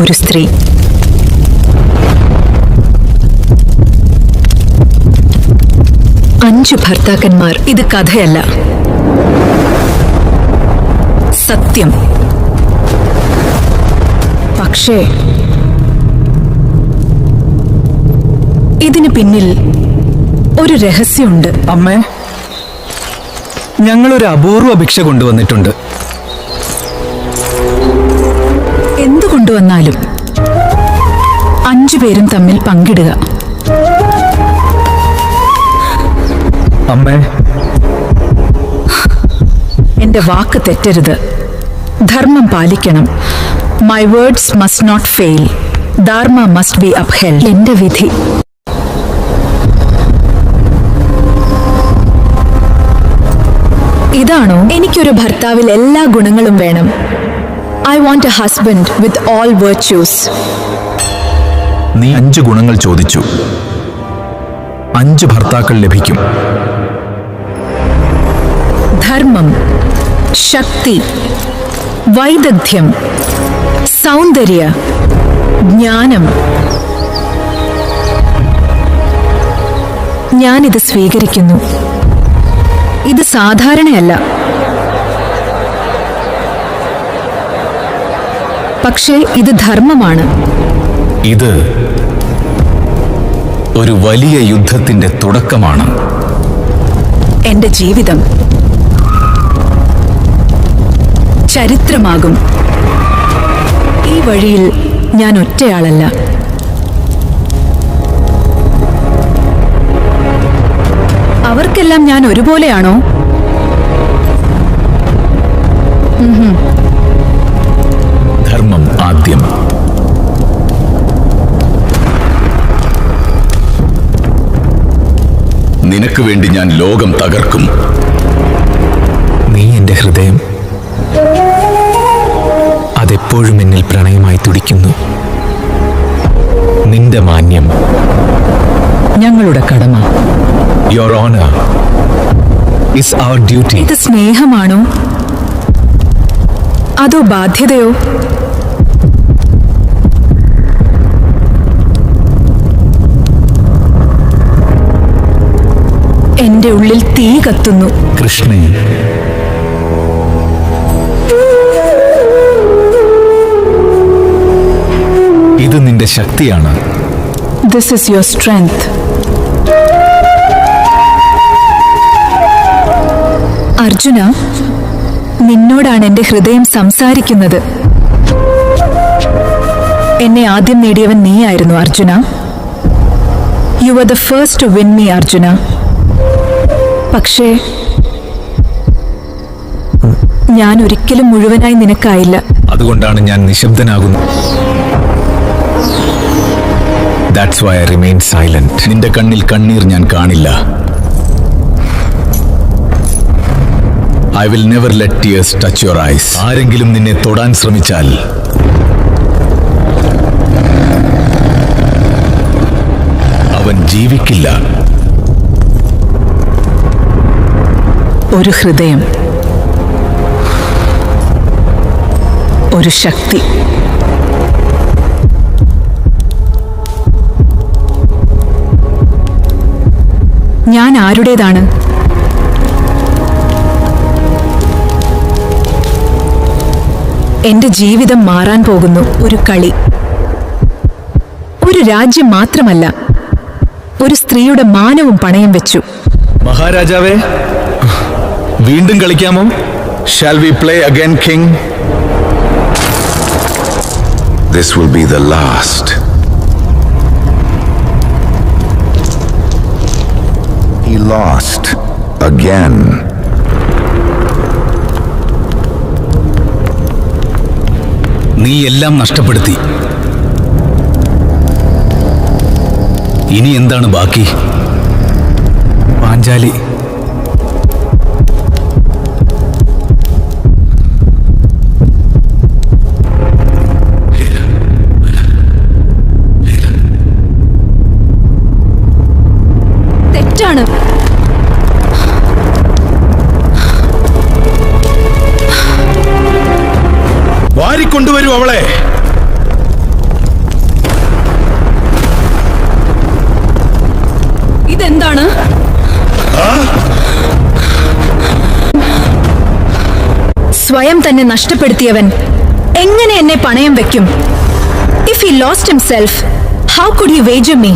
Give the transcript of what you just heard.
ഒരു സ്ത്രീ. അഞ്ചു ഭർത്താക്കന്മാർ. ഇത് കഥയല്ല, സത്യം. പക്ഷേ ഇതിന് പിന്നിൽ ഒരു രഹസ്യമുണ്ട്. അമ്മേ, ഞങ്ങളൊരു അപൂർവ ഭിക്ഷ കൊണ്ടുവന്നിട്ടുണ്ട്. എന്തു കൊണ്ടുവന്നാലും 5 പേരും തമ്മിൽ പങ്കിടുക. അമ്മേ, എന്റെ വാക്ക് തെറ്റരുത്. ധർമ്മം പാലിക്കണം. My words must not fail. Dharma must be upheld. എന്റെ വിധി. ഇതാണോ എനിക്കൊരു ഭർത്താവിൽ എല്ലാ ഗുണങ്ങളും വേണം? I want a husband with all virtues. നീ 5 ഗുണങ്ങൾ ചോദിച്ചു. 5 ഭർത്താക്കൾ ലഭിക്കും. ധർമ്മം, ശക്തി, വൈദഗ്ധ്യം, സൗന്ദര്യ, ജ്ഞാനം. ഞാനിത് സ്വീകരിക്കുന്നു. ഇത് സാധാരണയല്ല, പക്ഷേ ഇത് ധർമ്മമാണ്. ഇത് ഒരു വലിയ യുദ്ധത്തിന്റെ തുടക്കമാണ്. എന്റെ ജീവിതം ചരിത്രമാകും. ഈ വഴിയിൽ ഞാൻ ഒറ്റയാളല്ല. അവർക്കെല്ലാം ഞാൻ ഒരുപോലെയാണോ? ധർമ്മം ആദ്യം. നിനക്ക് വേണ്ടി ഞാൻ ലോകം തകർക്കും. നീ എന്റെ ഹൃദയം. അതെപ്പോഴും എന്നിൽ പ്രണയമായി തുടിക്കുന്നു. നിന്റെ മാന്യം ഞങ്ങളുടെ കടമ. Your honor is our duty. ഇത് സ്നേഹമാണോ അതോ ബാധ്യതയോ? എന്റെ ഉള്ളിൽ തീ കത്തുന്നു. കൃഷ്ണേ, ഇത് നിന്റെ ശക്തിയാണ്. This is your strength. Arjuna, നിന്നോടാണ് എന്റെ ഹൃദയം സംസാരിക്കുന്നത്. എന്നെ ആദ്യം നേടിയവൻ നീയായിരുന്നു Arjuna. You were the first to win me, Arjuna. പക്ഷേ ഞാൻ ഒരിക്കലും മുഴുവനായി നിനക്കായില്ല. അതുകൊണ്ടാണ് ഞാൻ നിശബ്ദനാകുന്നത്. That's why I remain silent. നിന്റെ കണ്ണിൽ കണ്ണീർ ഞാൻ കാണില്ല. I will never let tears touch your eyes. ആരെങ്കിലും നിന്നെ തൊടാൻ ശ്രമിച്ചാൽ അവൻ ജീവിക്കില്ല. ഒരു ഹൃദയം, ഒരു ശക്തി. ഞാൻ ആരുടേതാണ്? എന്റെ ജീവിതം മാറാൻ പോകുന്നു. ഒരു കളി. ഒരു രാജ്യം മാത്രമല്ല, ഒരു സ്ത്രീയുടെ മാനവും പണയം വെച്ചു. മഹാരാജാവേ, വീണ്ടും കളിക്കാമോ? Shall we play again, king? This will be the last. He lost again. നീ എല്ലാം നഷ്ടപ്പെടുത്തി. ഇനി എന്താണ് ബാക്കി? പാഞ്ചാലി. തെറ്റാണ്. വാരിക്കൊണ്ടുവരൂ അവളെ. സ്വയം തന്നെ നഷ്ടപ്പെടുത്തിയവൻ എങ്ങനെ എന്നെ പണയം വെക്കും? If he lost himself, how could he wager me?